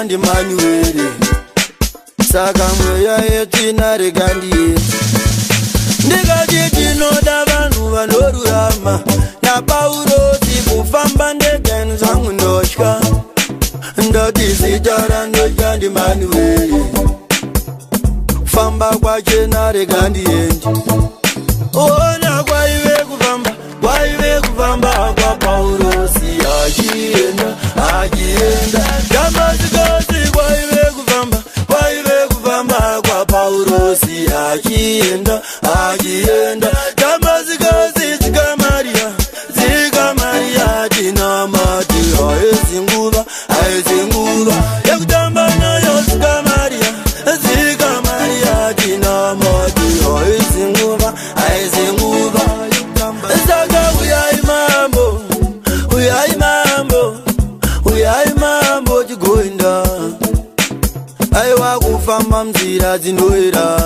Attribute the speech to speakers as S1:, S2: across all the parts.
S1: Ndi manuere saka mweya yetu inaregandiye ndikati tinoda vanhu vanorurama napauro tikufamba ndegani zvangu ndotya ndoti zita ndotya ndi manuere famba kwache naregandiendi ona kwaive kufamba kwa paurosi achienda damazikosi kwaive kufamba kwa paurosi achienda damazikosi zikamaria tinamati aizinguva yekutamba nayo zikamaria tinamati aizinguva saka uyai mambo chigoinda aiwa kufamba mzira dzinoera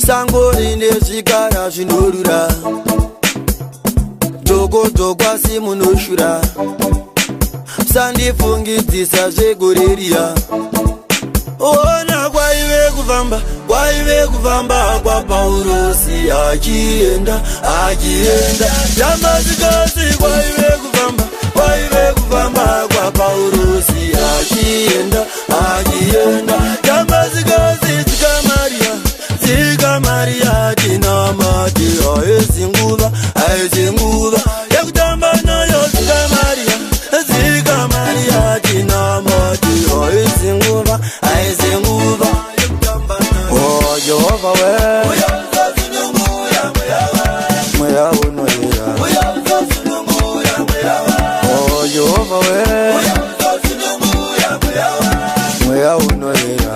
S1: sango rine zvikara zvinorura dhokodhoko asi munoshura sandifungidzisa zvegoreriya ona kwaive kufamba kwa paurosi achienda damazikosi kwaive kufamba kwa paurosi achienda damazikosi zikamaria tinamati aizinguva yekutamba nayo zikamaria tinamati aizinguva oh Jehova we mweya unoira oh Jehova we mweya unoira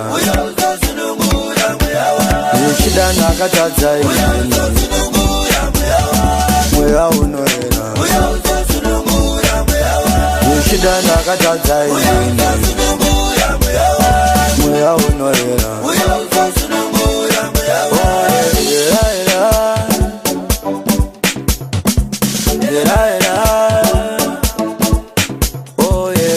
S1: yeshida nakatadza mweya unoira yeshida nakatadza mweya unoira oh yeah